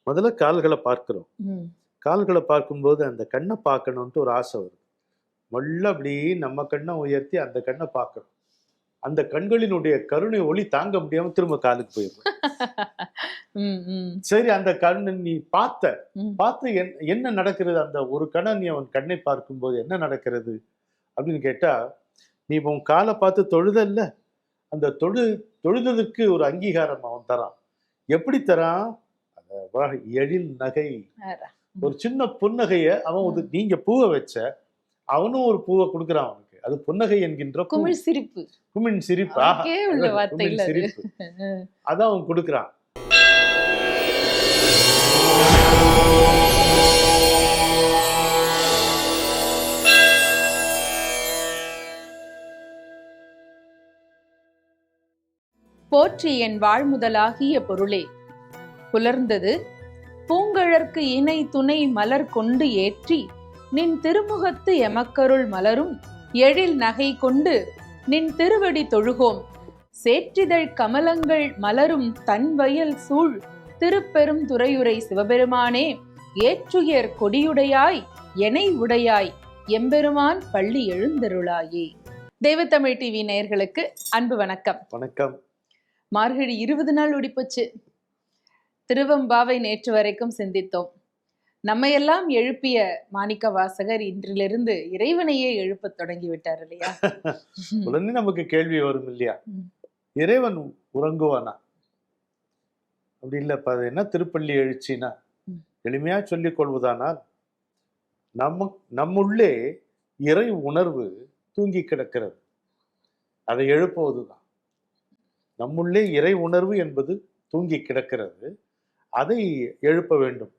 முதல்ல கால்களை பார்க்கிறோம். ம். கால்களை பார்க்கும்போது அந்த கண்ணை பார்க்கணுன்ட்டு ஒரு ஆசை வருது. மெல்ல அப்படி நம்ம கண்ணை உயர்த்தி அந்த கண்ணை பார்க்கிறோம். அந்த கண்களினுடைய கருணை ஒளி தாங்க முடியாம திரும்ப காலுக்கு போயிடும். ம், ம், சரி, அந்த கண்ணு நீ பார்த்த ம். பார்த்து என்ன நடக்கிறது? அந்த ஒரு கணம் நீ அவன் கண்ணை பார்க்கும்போது என்ன நடக்கிறது அப்படின்னு கேட்டா, நீ உன் காலை பார்த்து தொழுதல்ல, அந்த தொழுதற்கு ஒரு அங்கீகாரம் அவன் தரான். எப்படி தரான்? எழில் நகை, ஆறா. ஒரு சின்ன புன்னகைய அவன் நீங்க பூவை வச்ச, அவனும் ஒரு பூவை கொடுக்குறான் அவனுக்கு. அது புன்னகை என்கின்ற பூ. குமிழ் சிரிப்பு. குமிழ் சிரிப்பு. அதுக்கே உள்ள வார்த்தை குமிழ் இல்ல அது. சிரிப்பு. அதான் அவன் கொடுக்குறான். போற்றி என் வாழ்முதலாகிய பொருளே. புலர்ந்தது பூங்கழற்கு இணை துணை மலர் கொண்டு ஏற்றி நின் திருமுகத்து எமக்கருள் மலரும் எழில் நகை கொண்டு நின் திருவடி தொழுகோம். சேற்றிதழ் கமலங்கள் மலரும் தன் வயல் சூழ் திருப்பெரும் துறையுரை சிவபெருமானே, ஏற்றுயர் கொடியுடையாய் எனை உடையாய் எம்பெருமான் பள்ளி எழுந்தருளாயே. தெய்வத்தமிழ் டிவி நேயர்களுக்கு அன்பு வணக்கம். வணக்கம். மார்கழி 20 நாள் ஓடிப்போச்சு. திருவெம்பாவை நேற்று வரைக்கும் சிந்தித்தோம். நம்மையெல்லாம் எழுப்பிய மாணிக்க வாசகர் இன்றிலிருந்து இறைவனையே எழுப்ப தொடங்கி விட்டார் இல்லையா? உடனே நமக்கு கேள்வி வரும் இல்லையா, இறைவன் உறங்குவானா? அப்படி இல்லப்ப, அது என்ன திருப்பள்ளி எழுச்சினா? எளிமையா சொல்லிக் கொள்வதானால், நம்முள்ளே இறை உணர்வு தூங்கி கிடக்கிறது. அதை எழுப்புவதுதான். நம்முள்ளே இறை உணர்வு என்பது தூங்கி கிடக்கிறது. அதை எழுப்ப வேண்டும்.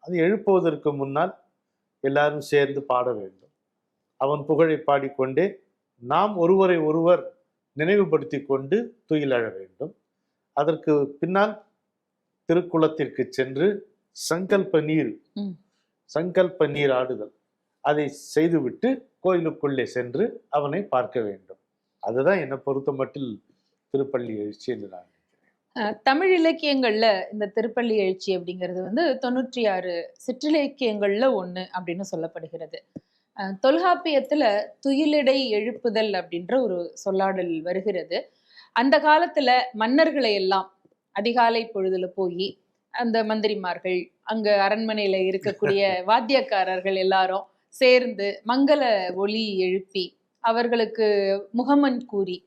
அதை எழுப்புவதற்கு முன்னால் எல்லாரும் சேர்ந்து பாட வேண்டும். அவன் புகழை பாடிக்கொண்டே நாம் ஒருவரை ஒருவர் நினைவுபடுத்தி கொண்டு துயிலழ வேண்டும். அதற்கு பின்னால் திருக்குளத்திற்கு சென்று சங்கல்ப நீர் ஆடுதல், அதை செய்துவிட்டு கோயிலுக்குள்ளே சென்று அவனை பார்க்க வேண்டும். அதுதான் என்னை பொறுத்த மட்டில் திருப்பள்ளி எழுச்சி என்று நான் நினைக்கிறேன். தமிழ் இலக்கியங்கள்ல இந்த திருப்பள்ளி எழுச்சி அப்படிங்கிறது 96 சிற்றிலக்கியங்கள்ல ஒண்ணு அப்படின்னு சொல்லப்படுகிறது. தொல்காப்பியத்துல துயிலிடை எழுப்புதல் அப்படின்ற ஒரு சொல்லாடல் வருகிறது. அந்த காலத்துல மன்னர்களை எல்லாம் அதிகாலை பொழுதுல போய் அந்த மந்திரிமார்கள், அங்க அரண்மனையில இருக்கக்கூடிய வாத்தியக்காரர்கள் எல்லாரும் சேர்ந்து மங்கள ஒலி எழுப்பி அவர்களுக்கு முகமன் கூறி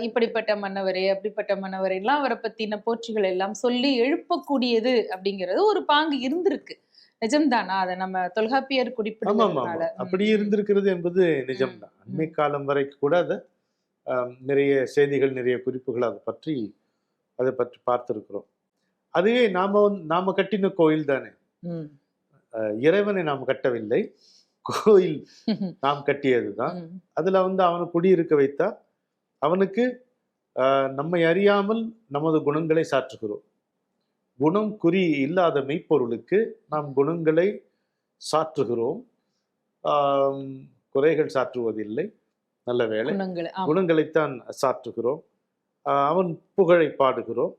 இப்படிப்பட்ட மன்னவரே அப்படிப்பட்ட மன்னவரே எல்லாம் அவரை பத்தின போற்றிகள் எல்லாம் சொல்லி எழுப்பக்கூடியது அப்படிங்கிறது ஒரு பாங்கு இருந்திருக்கு. நிஜம்தானா? அதை நம்ம தொல்காப்பியர் குறிப்பிடுறதுனால அப்படி இருந்திருக்கிறது என்பது நிஜம்தான். அண்மை காலம் வரைக்கும் கூட அதை நிறைய செய்திகள், நிறைய குறிப்புகள் அதை பற்றி பார்த்திருக்கிறோம். அதுவே நாம கட்டின கோயில் தானே. இறைவனை நாம் கட்டவில்லை, கோயில் நாம் கட்டியதுதான். அதுல அவனை குடியிருக்க வைத்தா அவனுக்கு நம்மை அறியாமல் நமது குணங்களை சாற்றுகிறோம். குணம் குறி இல்லாத மெய்ப்பொருளுக்கு நாம் குணங்களை சாற்றுகிறோம். குறைகள் சாற்றுவதில்லை, நல்ல வேளை குணங்களைத்தான் சாற்றுகிறோம். அவன் புகழை பாடுகிறோம்.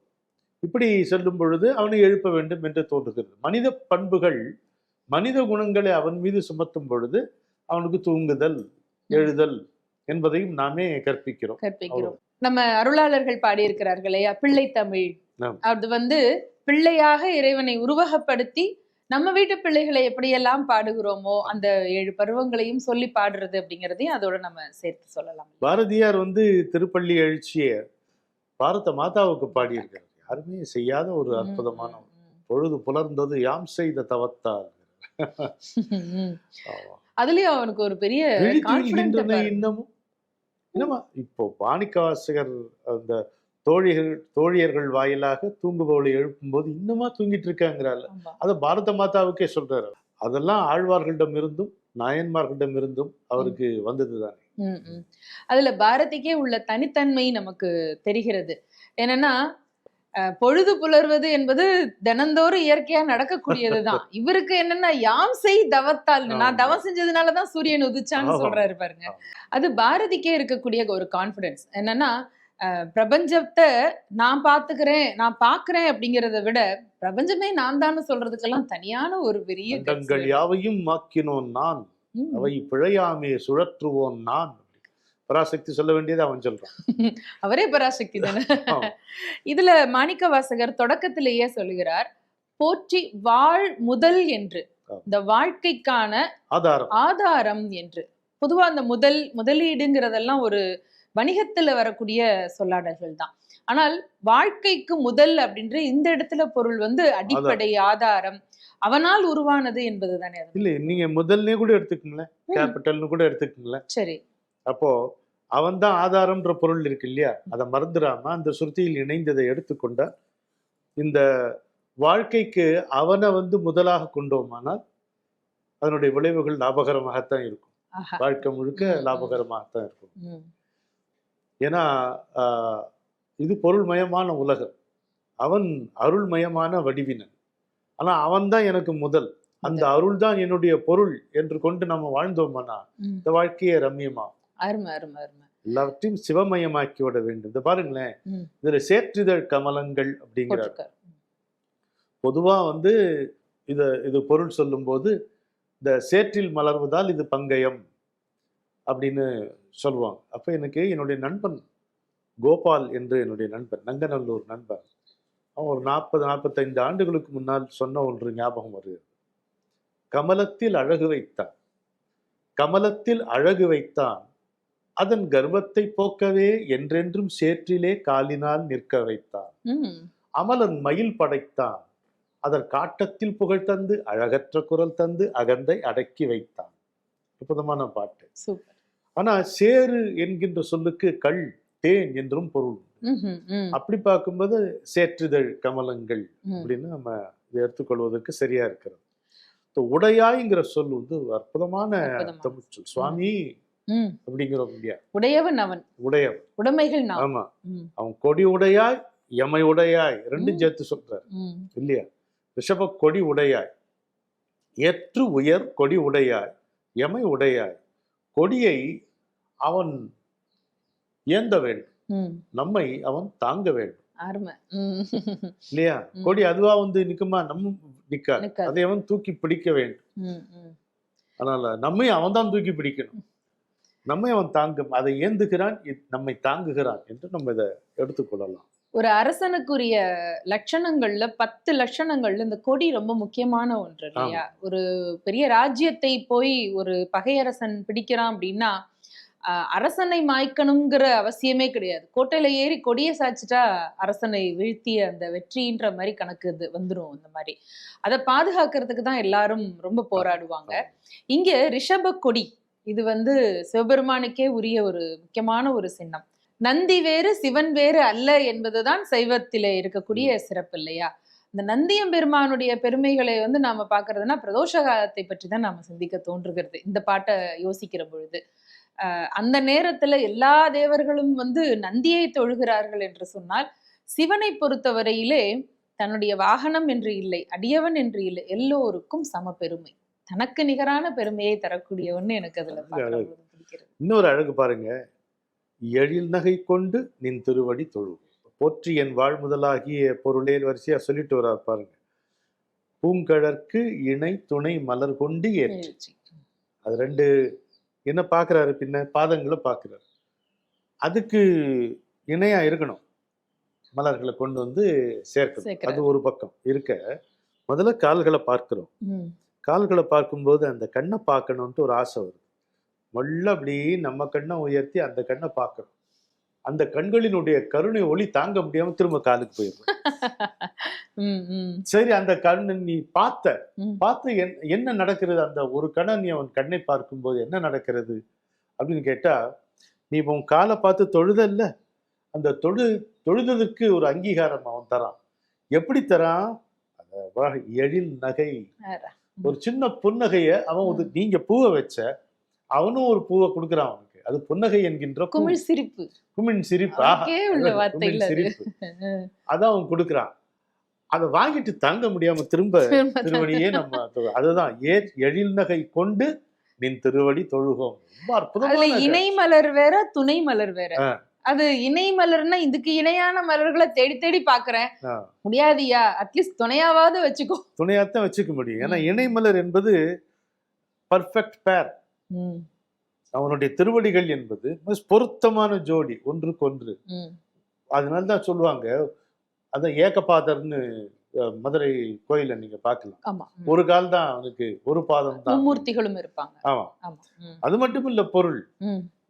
இப்படி செல்லும் பொழுது அவனை எழுப்ப வேண்டும் என்று தோன்றுகிறது. மனித பண்புகள், மனித குணங்களை அவன் மீது சுமத்தும் பொழுது அவனுக்கு தூங்குதல், எழுதல் என்பதையும் நாமே கற்பிக்கிறோம். நம்ம அருளாளர்கள் பாடியிருக்கிறார்கள் இல்லையா, பிள்ளை தமிழ். அது பிள்ளையாக இறைவனை உருவகப்படுத்தி நம்ம வீட்டு பிள்ளைகளை எப்படியெல்லாம் பாடுகிறோமோ அந்த 7 பருவங்களையும் சொல்லி பாடுறது அப்படிங்கிறதையும் அதோட நம்ம சேர்த்து சொல்லலாம். பாரதியார் திருப்பள்ளி எழுச்சிய பாரத மாதாவுக்கு பாடியிருக்கிறார். யாருமே செய்யாத ஒரு அற்புதமான, பொழுது புலர்ந்தது யாம் செய்த தவத்தால். அதுலயும் அவனுக்கு ஒரு பெரிய இன்னமும் என்னமா இப்போ மாணிக்க வாசகர் அந்த தோழியர்கள் வாயிலாக தூங்குபவளை எழுப்பும் போது இன்னுமா தூங்கிட்டு இருக்காங்கிறாள். அத பாரத மாதாவுக்கே சொல்றாரு. அதெல்லாம் ஆழ்வார்களிடம் இருந்தும் நாயன்மார்களிடம் இருந்தும் அவருக்கு வந்ததுதானே. அதுல பாரதிக்கே உள்ள தனித்தன்மை நமக்கு தெரிகிறது. என்னன்னா, பொழுது புலர்வது என்பது தினந்தோறும் இயற்கையா நடக்கக்கூடியதுதான். இவருக்கு என்னன்னா, யாம் செய் தவத்தால், நான் தவம் செஞ்சதுனாலதான் சூரியன் உதிச்சான்னு சொல்றாரு பாருங்க. அது பாரதிக்கே இருக்கக்கூடிய ஒரு கான்பிடன்ஸ். என்னன்னா, பிரபஞ்சத்தை நான் பாத்துக்கிறேன், நான் பாக்குறேன் அப்படிங்கறத விட பிரபஞ்சமே நான் தான் சொல்றதுக்கெல்லாம் தனியான ஒரு பெரிய guts அண்டங்கள் வேணும். யாவையும் மாக்கினோன் நான், ம். அவை பிழையாமே சுழற்றுவோன் நான். பராசக்தி சொல்ல வேண்டியது அவன் சொல்றான். அவரே பராசக்தி தானே. ஆமா. இதுல மாணிக்க வாசகர் தொடக்கத்திலேயே சொல்லுகிறார், போற்றி வாழ் முதல் என்று, இந்த வாழ்க்கைக்கான ஆதாரம். ஆதாரம் என்று. பொதுவா அந்த முதலீடுங்கிறதெல்லாம் ஒரு வணிகத்துல வரக்கூடிய சொல்லாடல்கள் தான். ஆனால் வாழ்க்கைக்கு முதல் அப்படின்ற இந்த இடத்துல பொருள் வந்து அடிப்படை, ஆதாரம், அவனால் உருவானது என்பது தானே. இல்ல, நீங்க முதல்ல கூட எடுத்துக்கங்களேன், கேபிட்டல்னு கூட எடுத்துக்கங்களேன். சரி. அப்போ அவன் தான் ஆதாரம்ன்ற பொருள் இருக்கு இல்லையா, அதை மறந்துடாம அந்த சுருதியில் இணைந்ததை எடுத்துக்கொண்ட இந்த வாழ்க்கைக்கு அவனை வந்து முதலாக கொண்டோமானால் அதனுடைய விளைவுகள் லாபகரமாகத்தான் இருக்கும். வாழ்க்கை முழுக்க லாபகரமாகத்தான் இருக்கும். ஏன்னா இது பொருள்மயமான உலகம், அவன் அருள்மயமான வடிவினன். ஆனா அவன் தான் எனக்கு முதல், அந்த அருள் தான் என்னுடைய பொருள் என்று கொண்டு நம்ம வாழ்ந்தோம்னா இந்த வாழ்க்கையை ரம்யமாகும். அருமை அருமை அருமை. எல்லாவற்றையும் சிவமயமாக்கி விட வேண்டும். இந்த பாருங்களேன், இதுல சேற்றிதழ் கமலங்கள் அப்படிங்கிறார். பொதுவா வந்து இது பொருள் சொல்லும் போது இந்த சேற்றில் மலர்வதால் இது பங்கயம் அப்படின்னு சொல்லுவாங்க. அப்ப எனக்கு என்னுடைய நண்பன் கோபால் என்று என்னுடைய நண்பன், நங்கநல்லூர் நண்பன், அவன் ஒரு 40-45 ஆண்டுகளுக்கு முன்னால் சொன்ன ஒன்று ஞாபகம் வருகிறது. கமலத்தில் அழகு வைத்தான், கமலத்தில் அழகு வைத்தான், அதன் கர்வத்தை போக்கவே என்றென்றும் சேற்றிலே காலினால் நிற்க வைத்தான். அமலன் மயில் படைத்தான், அதன் காட்டத்தில் புகழ் தந்து அழகற்ற குரல் தந்து அகந்தை அடக்கி வைத்தான். அற்புதமான பாட்டு. ஆனா சேரு என்கின்ற சொல்லுக்கு கள், தேன் என்றும் பொருள். அப்படி பார்க்கும்போது சேற்றிதழ் கமலங்கள் அப்படின்னு நம்ம இதை எடுத்துக்கொள்வதற்கு சரியா இருக்கிறது. உடையாய்ங்கிற சொல் வந்து அற்புதமான தமிழ் சொல். சுவாமி அப்படிங்கிறோம் இல்லையா, உடையவன் அவன், உடையவன், உடைமைகள். ஆமா, அவன் கொடி உடையாய் எமை உடையாய் ரெண்டும் சேர்த்து சொல்றாரு இல்லையா. ரிஷப கொடி உடையாய், ஏற்று உயர் கொடி உடையாய், எமை உடையாய். கொடியை அவன் ஏந்த வேண்டும், நம்மை அவன் தாங்க வேண்டும் இல்லையா. கொடி அதுவா வந்து நிக்குமா, நம்ம நிக்காது, அதை அவன் தூக்கி பிடிக்க வேண்டும். அதனால நம்மை அவன் தான் தூக்கி பிடிக்கணும், நம்மை அவன் தாங்கும், அதை ஏந்துகிறான், நம்மை தாங்குகிறான் என்று நம்ம இதை எடுத்துக்கொள்ளலாம். ஒரு அரசனுக்குரிய லட்சணங்கள்ல 10 லட்சணங்கள்ல இந்த கொடி ரொம்ப முக்கியமான ஒன்று இல்லையா. ஒரு பெரிய ராஜ்யத்தை போய் ஒரு பகையரசன் பிடிக்கிறான் அப்படின்னா அரசனை மாய்க்கணுங்கிற அவசியமே கிடையாது. கோட்டையில ஏறி கொடியை சாய்ச்சிட்டா அரசனை வீழ்த்திய அந்த வெற்றின்ற மாதிரி கணக்கு இது வந்துடும். அந்த மாதிரி அதை பாதுகாக்கிறதுக்கு தான் எல்லாரும் ரொம்ப போராடுவாங்க. இங்க ரிஷப கொடி இது வந்து சிவபெருமானுக்கே உரிய ஒரு முக்கியமான ஒரு சின்னம். நந்தி வேறு சிவன் வேறு அல்ல என்பதுதான் சைவத்திலே இருக்கக்கூடிய சிறப்பு இல்லையா. இந்த நந்தியம்பெருமானுடைய பெருமைகளை வந்து நாம பாக்குறதுன்னா பிரதோஷ காலத்தை பற்றி தான் நாம சிந்திக்க தோன்றுகிறது இந்த பாட்டை யோசிக்கிற பொழுது. அந்த நேரத்துல எல்லா தேவர்களும் வந்து நந்தியை தொழுகிறார்கள் என்று சொன்னால், சிவனை பொறுத்தவரையிலே தன்னுடைய வாகனம் என்று இல்லை, அடியவன் என்று இல்லை, எல்லோருக்கும் சம பெருமை, தனக்கு நிகரான பெருமையை தரக்கூடியவன்னு எனக்கு அதுல பிடிக்கிறது. இன்னொரு அழகு பாருங்க, எழில் நகை கொண்டு நின் திருவடி தொழு, போற்றி என் வாழ் முதலாகிய பொருளே வரிசையா சொல்லிட்டு வர்றார் பாருங்க. பூங்கழற்கு இணை துணை மலர் கொண்டு ஏற்றி, அது ரெண்டு என்ன பாக்குறாரு, பின்ன பாதங்களை பாக்குறாரு, அதுக்கு இணையா இருக்கணும் மலர்களை கொண்டு வந்து சேர்க்கணும். அது ஒரு பக்கம் இருக்க, முதல்ல கால்களை பார்க்கிறோம். கால்களை பார்க்கும்போது அந்த கண்ணை பார்க்கணும்ட்டு ஒரு ஆசை வருது. மொள்ள அப்படி நம்ம கண்ணை உயர்த்தி அந்த கண்ணை பார்க்கணும். அந்த கண்களினுடைய கருணை ஒளி தாங்க முடியாம திரும்ப காலுக்கு போயிடும். சரி, அந்த கண்ணை நீ பார்த்து என்ன நடக்கிறது, அந்த ஒரு கண்ணை நீ அவன் கண்ணை பார்க்கும்போது என்ன நடக்கிறது அப்படின்னு கேட்டா, நீ உன் காலை பார்த்து தொழுதல்ல, அந்த தொழுதற்கு ஒரு அங்கீகாரம் அவன் தரான். எப்படி தரான்? எழில் நகை, ஒரு சின்ன புன்னகைய அவன், நீங்க பூவை வச்ச அவனும் ஒரு பூவை கொடுக்குறான் அவனுக்கு, அது புன்னகை என்கின்ற குமிழ் சிரிப்பு. அதான் அவன் கொடுக்குறான். அதை வாங்கிட்டு தாங்க முடியாம திரும்ப திருவடியே நம்ம, அதுதான் எழில் நகை கொண்டு நின் திருவடி தொழுகோம். ரொம்ப அற்புதமான இணை மலர் வேற துணை மலர் வேற. அது இணை மலர்னா இதுக்கு இணையான மலர்களை தேடி தேடி பாக்குறேன். முடியாதியா, அட்லீஸ்ட் துணையாவது வச்சுக்கோ. துணையாத்தான் வச்சுக்க முடியும். ஏன்னா இணைமலர் என்பது பர்ஃபெக்ட் பேர். அவனுடைய திருவடிகள் என்பது பொருத்தமான ஜோடி, ஒன்றுக்கு ஒன்று. அதனால்தான் சொல்லுவாங்க, அதான் ஏகபாதர்னு மதுரை கோயில நீங்க பார்க்கலாம். ஒரு கால் தான் அவனுக்கு, ஒரு பாதம் தான், மூர்த்திகளும் இருப்பாங்க. ஆமா. அது மட்டும் இல்ல பொருள்,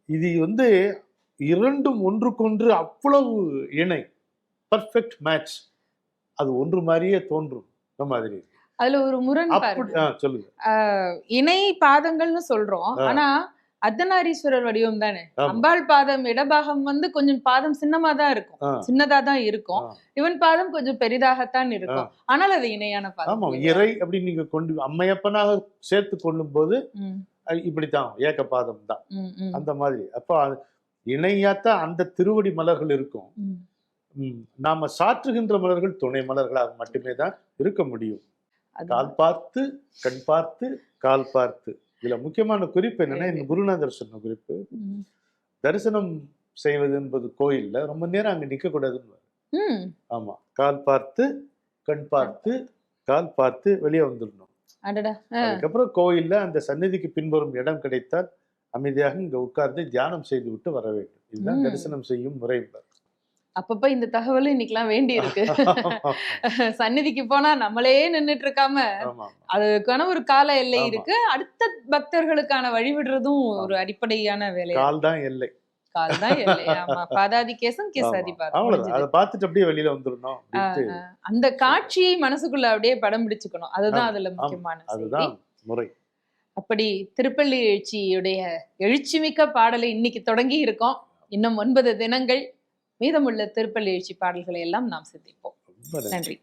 இது வந்து இரண்டும் ஒன்றுக்கொன்று அவ்வளவு இணை, பர்ஃபெக்ட் மேட்ச். அது ஒன்று மாதிரியே தோன்றும் மாதிரி. அதுல ஒரு முரண் சொல்லுங்க. இணை பாதங்கள்னு சொல்றோம், ஆனா அர்த்தநாரீஸ்வரர் வடிவம் தானே. அம்பாள் பாதம் இடபாகம் வந்து கொஞ்சம் பாதம் சின்னமா தான் இருக்கும், சின்னதா தான் இருக்கும். இவன் பாதம் கொஞ்சம் பெரிதாகத்தான் இருக்கும். ஆனால் அது இணையான பாதம். இறை அப்படி நீங்க கொண்டு அம்மையப்பனாக சேர்த்து கொள்ளும் போது இப்படித்தான் ஏக பாதம் தான் அந்த மாதிரி. அப்ப இணையாத்தான் அந்த திருவடி மலர்கள் இருக்கும். நாம சாற்றுகின்ற மலர்கள் துணை மலர்களாக மட்டுமே தான் இருக்க முடியும். கால் பார்த்து கண் பார்த்து கால் பார்த்து. இதுல முக்கியமான குறிப்பு என்னன்னா, இந்த குருநாதர் சொன்ன குறிப்பு, தரிசனம் செய்வது என்பது கோயில்ல ரொம்ப நேரம் அங்க நிக்க கூடாதுன்னு. ஆமா, கால் பார்த்து கண் பார்த்து கால் பார்த்து வெளியே வந்துடணும். அதுக்கப்புறம் கோயில்ல அந்த சந்நிதிக்கு பின்புறம் இடம் கிடைத்தால் அமைதியாக இங்க உட்கார்ந்து தியானம் செய்து விட்டு வர வேண்டும். இதுதான் தரிசனம் செய்யும் முறை. அப்பப்ப இந்த தகவலும் இன்னைக்கெல்லாம் வேண்டி இருக்கு. சந்நிதிக்கு போனா நம்மளே நின்னுட்டு இருக்காம அதுக்கான ஒரு கால எல்லை இருக்கு. அடுத்த பக்தர்களுக்கான வழிவிடுறதும் ஒரு அடிப்படையான வேலை. கால் தான் எல்லை, கால் தான் எல்லை. ஆமா, பாதாதி கேசம் கேசாதி பாதம். அதை பார்த்துட்டு அப்படியே வெளியில வந்துடணும். அந்த காட்சியை மனசுக்குள்ள அப்படியே படம் பிடிச்சுக்கணும். அதுதான் அதுல முக்கியமான அதுதான் முறை. அப்படி திருப்பள்ளி எழுச்சியுடைய எழுச்சிமிக்க பாடலை இன்னைக்கு தொடங்கி இருக்கோம். இன்னும் 9 தினங்கள் மீதமுள்ள திருப்பள்ளி எழுச்சி பாடல்களை எல்லாம் நாம் சிந்திப்போம். நன்றி.